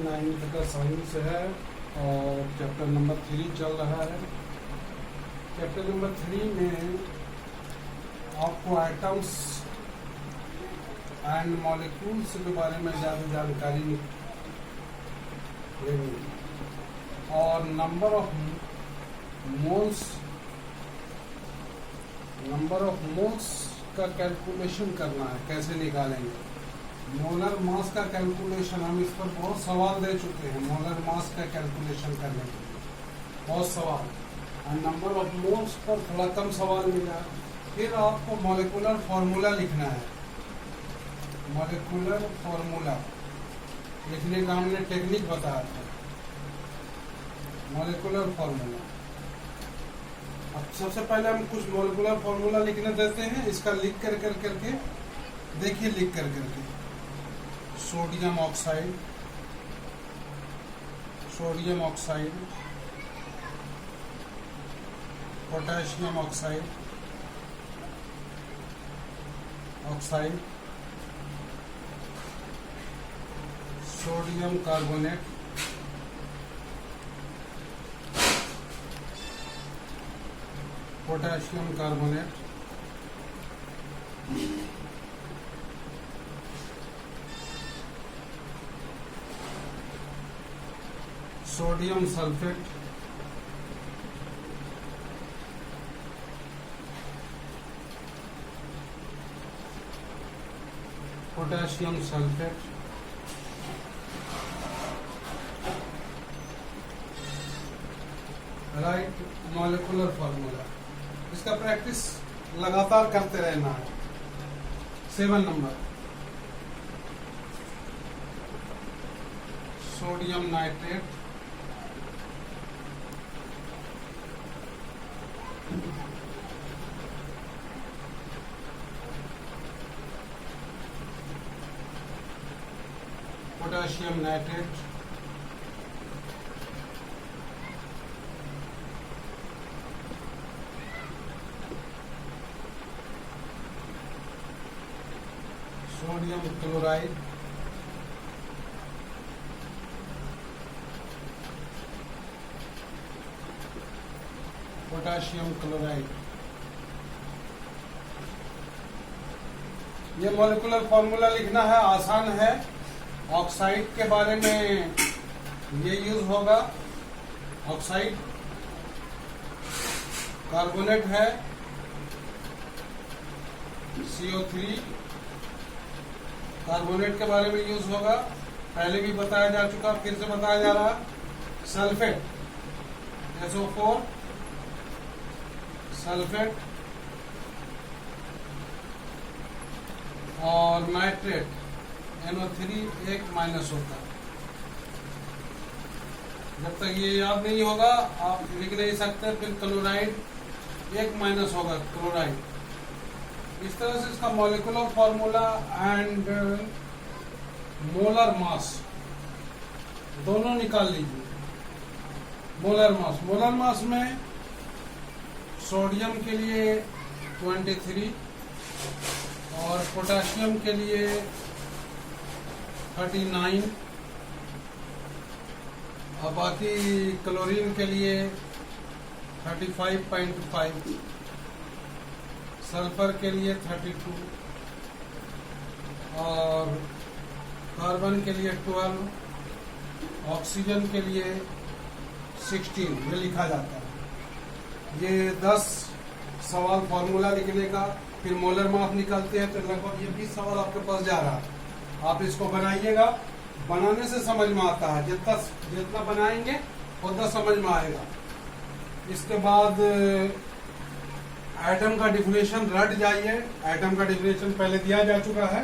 9th का science है और चैप्टर नंबर 3 चल रहा है। चैप्टर नंबर 3 में आपको एटम्स एंड मॉलिक्यूल्स के बारे में ज़्यादा जानकारी लेनी और नंबर ऑफ मोल्स का कैलकुलेशन करना है, कैसे निकालेंगे। मोलर मास का कैलकुलेशन, हम इस पर बहुत सवाल दे चुके हैं। मोलर मास का कैलकुलेशन करने के लिए बहुत सवाल, और नंबर ऑफ मोल्स पर थोड़ा कम सवाल मिला। फिर आपको मॉलिक्यूलर फार्मूला लिखना है। मॉलिक्यूलर फार्मूला लिखने का हमने टेक्निक बताया था। मॉलिक्यूलर फार्मूला, अब सबसे पहले हम कुछ मॉलिक्यूलर फार्मूला लिखने देते हैं। इसका लिख करके देखिए, लिख करके sodium oxide, potassium oxide, sodium carbonate, potassium carbonate, sodium sulphate, potassium sulphate, right. Molecular formula, इसका प्रैक्टिस लगातार करते रहना है। 7 number sodium nitrate, potassium nitrate, sodium chloride, potassium chloride. ये मॉलिक्यूलर फार्मूला लिखना है, आसान है। ऑक्साइड के बारे में ये यूज होगा। ऑक्साइड कार्बोनेट है CO3, कार्बोनेट के बारे में यूज होगा। पहले भी बताया जा चुका, फिर से बताया जा रहा। सल्फेट SO4, सल्फेट और नाइट्रेट NO3 एक माइनस होता है। जब तक ये याद नहीं होगा आप लिख नहीं सकते। फिर क्लोराइड एक माइनस होगा, क्लोराइड। इस तरह से इसका molecular formula and molar mass दोनों निकाल लीजिए। मोलर मास में सोडियम के लिए 23 और पोटेशियम के लिए 39 और बाकी क्लोरीन के लिए 35.5, सल्फर के लिए 32 और कार्बन के लिए 12, ऑक्सीजन के लिए 16। ये लिखा जाता है। ये 10 सवाल फार्मूला लिखने का। फिर मोलर मास निकालते हैं तो लगभग ये 20 सवाल आपके पास जा रहा है। आप इसको बनाइएगा, बनाने से समझ में आता है। जितना बनाएंगे उतना समझ में आएगा। इसके बाद एटम का डिफिनेशन रट जाइए। एटम का डिफिनेशन पहले दिया जा चुका है।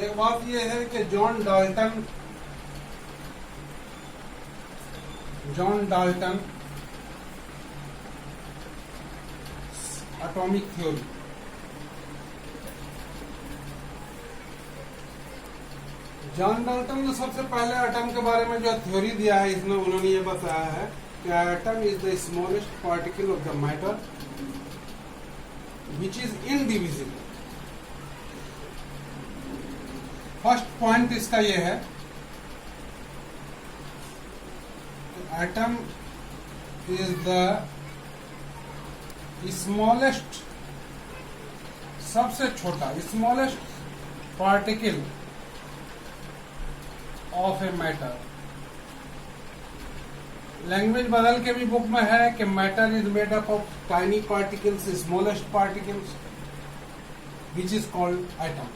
एक बात यह है कि John Dalton atomic theory, John Dalton ने सबसे पहले एटम के बारे में जो थ्योरी दिया है, इसमें उन्होंने ये बताया है कि atom is the smallest particle of the matter which is indivisible. First point इसका ये है एटम इज द स्मॉलेस्ट, सबसे छोटा smallest particle of a matter. Language बदल के भी बुक में है कि matter is made up of tiny particles, smallest particles, which is called atom.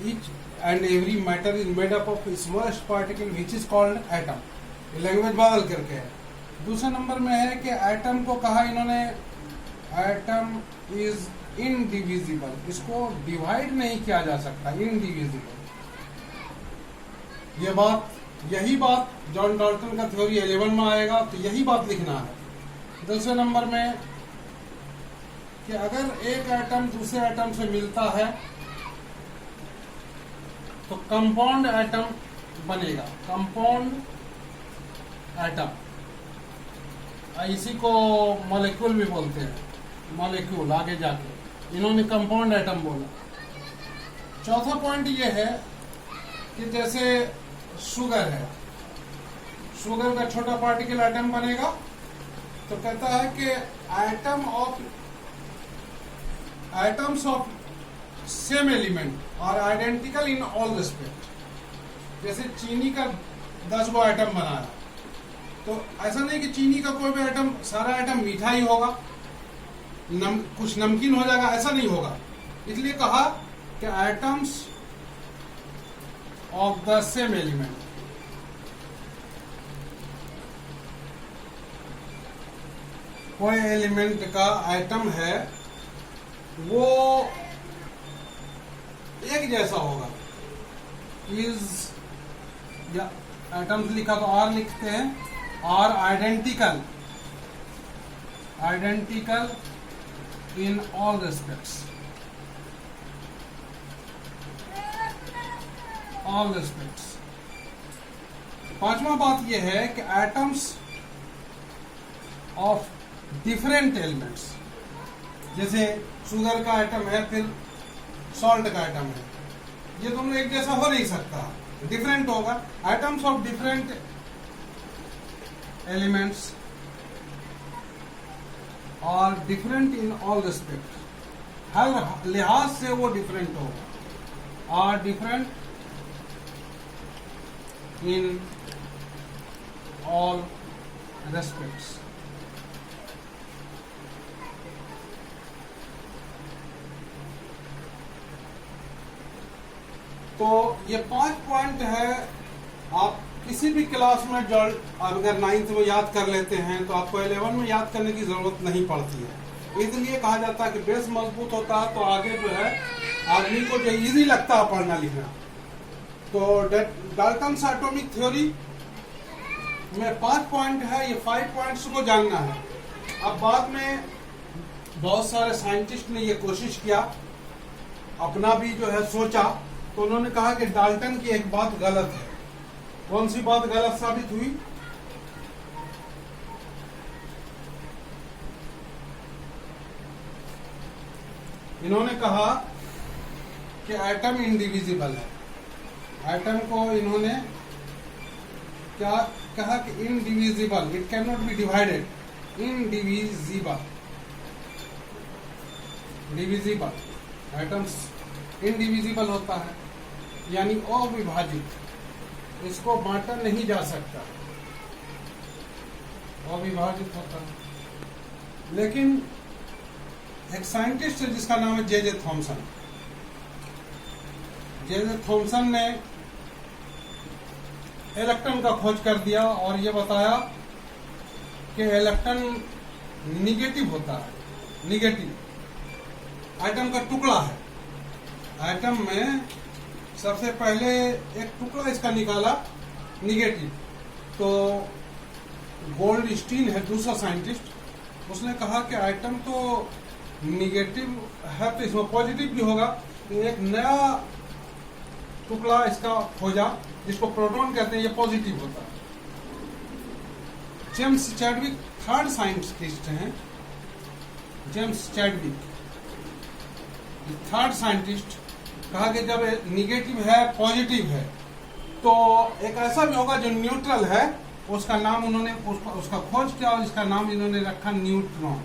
Each and every matter is made up of smallest particle which is called atom. ये language बदल करके है। दूसरे नंबर में है कि एटम को कहा इन्होंने एटम इज इनडिविजिबल, इसको डिवाइड नहीं किया जा सकता, इनडिविजिबल। ये बात, यही बात जॉन डाल्टन का थ्योरी 11 में आएगा, तो यही बात लिखना है। दूसरे नंबर में कि अगर एक एटम दूसरे एटम से मिलता है तो कंपाउंड एटम बनेगा, कंपाउंड एटम। इसी को मॉलिक्यूल भी बोलते हैं, मॉलिक्यूल आगे जाके इन्होंने कंपाउंड एटम बोला। चौथा पॉइंट ये है कि जैसे शुगर है, शुगर का छोटा पार्टिकल एटम बनेगा, तो कहता है कि एटम्स ऑफ सेम एलिमेंट और आइडेंटिकल इन ऑल रिस्पेक्ट। जैसे चीनी का 10 गो आइटम बनाया, तो ऐसा नहीं कि चीनी का कोई भी आइटम, सारा आइटम मीठा ही होगा, कुछ नमकीन हो जाएगा, ऐसा नहीं होगा। इसलिए कहा कि items of the same element. कोई एलिमेंट का आइटम है वो एक जैसा होगा, इज या एटम्स लिखा तो आर लिखते हैं, R identical, identical in all respects, all respects. पांचवा बात यह है कि एटम्स ऑफ डिफरेंट एलिमेंट्स, जैसे शुगर का आइटम है, फिर सॉल्ट का आइटम है, ये दोनों एक जैसा हो नहीं सकता, डिफरेंट होगा। आइटम्स ऑफ डिफरेंट एलिमेंट्स और डिफरेंट इन ऑल रिस्पेक्ट, हर लिहाज से वो डिफरेंट होगा, और डिफरेंट इन ऑल रेस्पेक्ट्स। तो ये 5 पॉइंट है। आप किसी भी क्लास में जो अगर 9th में याद कर लेते हैं तो आपको 11 में याद करने की जरूरत नहीं पड़ती है। इसलिए कहा जाता है कि बेस मजबूत होता है तो आगे जो है आदमी को जो इजी लगता है पढ़ना लिखना। तो डाल्टन्स एटॉमिक थ्योरी में 5 पॉइंट है, ये 5 पॉइंट्स को जानना है। अब बाद में बहुत सारे साइंटिस्ट ने ये कोशिश किया, अपना भी जो है सोचा, तो उन्होंने कहा कि डाल्टन की एक बात गलत है। कौन सी बात गलत साबित हुई? इन्होंने कहा कि एटम इंडिविजिबल है। एटम को इन्होंने क्या कहा कि indivisible, it can not be divided, indivisible, divisible, atoms indivisible होता है यानी अविभाजित, इसको बांटा नहीं जा सकता, अविभाजित होता है। लेकिन एक साइंटिस्ट है जिसका नाम है जे थॉमसन। जे थॉमसन ने इलेक्ट्रॉन का खोज कर दिया और ये बताया कि इलेक्ट्रॉन निगेटिव होता है। निगेटिव एटम का टुकड़ा है। एटम में सबसे पहले एक टुकड़ा इसका निकाला निगेटिव। तो गोल्डस्टीन है दूसरा साइंटिस्ट, उसने कहा कि एटम तो निगेटिव है तो इसमें पॉजिटिव भी होगा। एक नया टुकड़ा इसका खोजा जिसको प्रोटॉन कहते हैं, ये पॉजिटिव होता है। जेम्स चैडविक थर्ड साइंटिस्ट हैं, जेम्स चैडविक, थर्ड साइंटिस्ट कहा कि जब निगेटिव है पॉजिटिव है तो एक ऐसा भी होगा जो न्यूट्रल है, उसका नाम उन्होंने उसका खोज किया और इसका नाम इन्होंने रखा न्यूट्रॉन।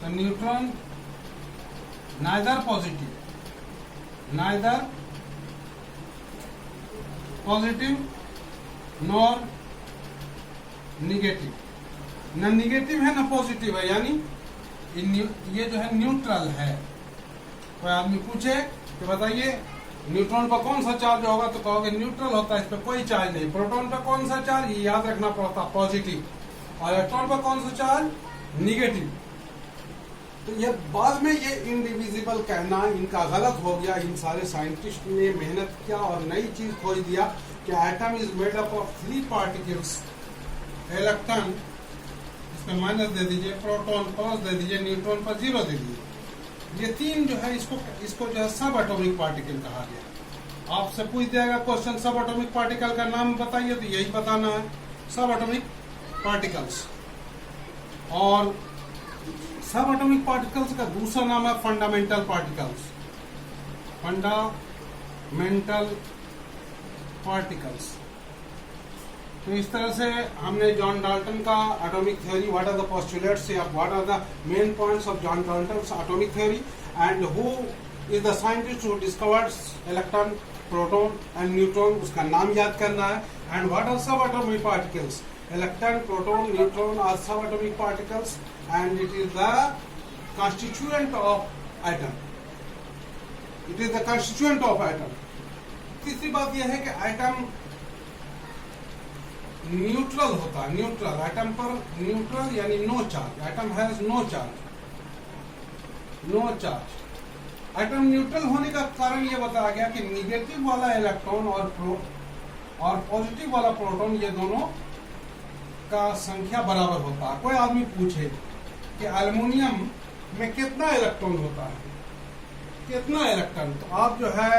तो neutron neither positive nor negative, न निगेटिव है न पॉजिटिव है, यानी ये जो है न्यूट्रल है। कोई आदमी पूछे कि बताइए न्यूट्रॉन पर कौन सा चार्ज होगा, तो कहोगे न्यूट्रल होता है, इस पर कोई चार्ज नहीं। प्रोटॉन पर कौन सा चार्ज, ये याद रखना पड़ता पॉजिटिव, और इलेक्ट्रॉन पर कौन सा चार्ज निगेटिव। तो ये बाद में ये इनडिविजिबल कहना इनका गलत हो गया। इन सारे साइंटिस्ट ने मेहनत किया और नई चीज खोज दिया कि atom is made up of 3 particles. Electron इसमें माइनस दे दीजिए, प्रोटॉन प्लस दे दीजिए, न्यूट्रॉन पर 0 दे दीजिए। ये 3 जो है इसको जो है सब एटॉमिक पार्टिकल कहा गया। आपसे पूछ दिया क्वेश्चन सब एटॉमिक पार्टिकल का नाम बताइए, तो यही बताना है सब एटॉमिक पार्टिकल्स। और सब एटॉमिक पार्टिकल्स का दूसरा नाम है फंडामेंटल पार्टिकल्स। Fundamental particles. तो इस तरह से हमने जॉन डाल्टन का atomic theory, what are the postulates या what are the main points of John Dalton's atomic theory and who is the scientist who discovered electron, proton and neutron, उसका नाम याद करना है। And what are subatomic particles, electron, proton, neutron are subatomic particles and it is the constituent of atom. It is the constituent of atom. तीसरी बात यह है कि एटम न्यूट्रल होता है। न्यूट्रल एटम पर न्यूट्रल यानी no charge, atom has no charge. Atom neutral होने का कारण यह बताया गया कि निगेटिव वाला इलेक्ट्रॉन और पॉजिटिव वाला प्रोटॉन, ये दोनों का संख्या बराबर होता है। कोई आदमी पूछे कि एल्युमिनियम में कितना इलेक्ट्रॉन होता है, कितना इलेक्ट्रॉन, तो आप जो है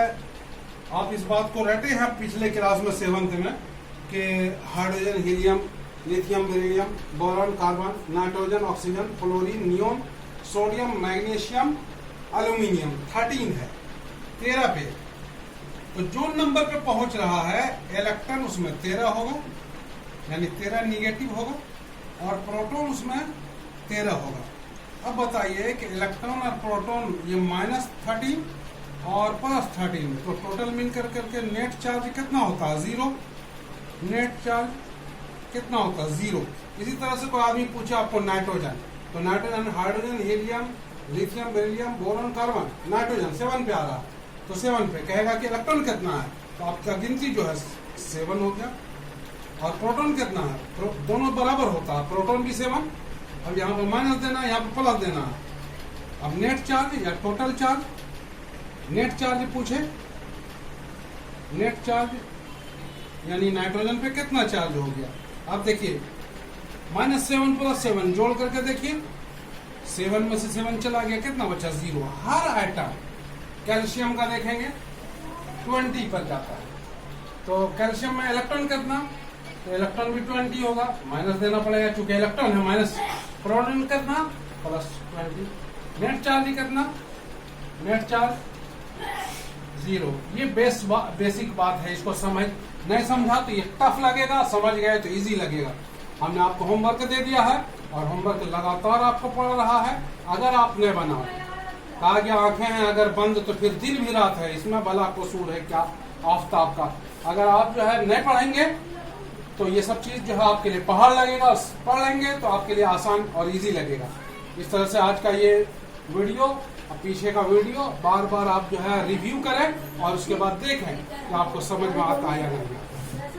आप इस बात को रटे हैं पिछले क्लास में 7th में कि hydrogen, helium, lithium, beryllium, boron, carbon, nitrogen, oxygen, fluorine, neon, sodium, magnesium, aluminium 13 है 13 पे। तो जो नंबर पे पहुंच रहा है इलेक्ट्रॉन उसमें 13 होगा, यानी 13 निगेटिव होगा और प्रोटॉन उसमें 13 होगा। अब बताइए कि इलेक्ट्रॉन और प्रोटॉन ये -13 और +13, तो टोटल मिल करके नेट चार्ज कितना होता है 0। नेट चार्ज कितना होता है 0। इसी तरह से कोई आदमी पूछे आपको नाइट्रोजन, तो nitrogen, hydrogen, helium, lithium, beryllium, boron, carbon, nitrogen 7 पे आ रहा, तो 7 पे कहेगा कि इलेक्ट्रॉन कितना है, तो आपका गिनती जो है 7 हो गया। और प्रोटॉन कितना है, दोनों बराबर होता है, प्रोटॉन भी 7, अब यहाँ पर माइनस देना है, यहाँ पर प्लस देना है। अब नेट चार्ज या टोटल चार्ज, नेट चार्ज पूछे, नेट चार्ज यानी नाइट्रोजन पे कितना चार्ज हो गया। अब देखिए -7 + 7 जोड़ करके देखिए, 7 में से 7 चला गया, कितना बचा 0। हर आइटम कैल्शियम का देखेंगे 20 पर जाता है, तो कैल्शियम में इलेक्ट्रॉन कितना, तो इलेक्ट्रॉन भी 20 होगा, माइनस देना पड़ेगा चूंकि इलेक्ट्रॉन है, माइनस प्रोटॉन कितना +20। नेट चार्ज कितना, नेट चार्ज 0। ये बेसिक बात है, इसको समझ नहीं समझा तो ये टफ लगेगा, समझ गए तो इजी लगेगा। हमने आपको होमवर्क दे दिया है और होमवर्क लगातार आपको पढ़ रहा है। अगर आप नहीं बनाओ, कहा गया आंखें हैं अगर बंद तो फिर दिन भी रात है, इसमें भला कसूर है क्या आफताब का। अगर आप जो है नहीं पढ़ेंगे तो ये सब चीज जो है आपके लिए पहाड़ लगेगा, पढ़ लेंगे तो आपके लिए आसान और इजी लगेगा। इस तरह से आज का ये वीडियो, पीछे का वीडियो बार बार आप जो है रिव्यू करें और उसके बाद देखें कि आपको समझ में आता है या नहीं।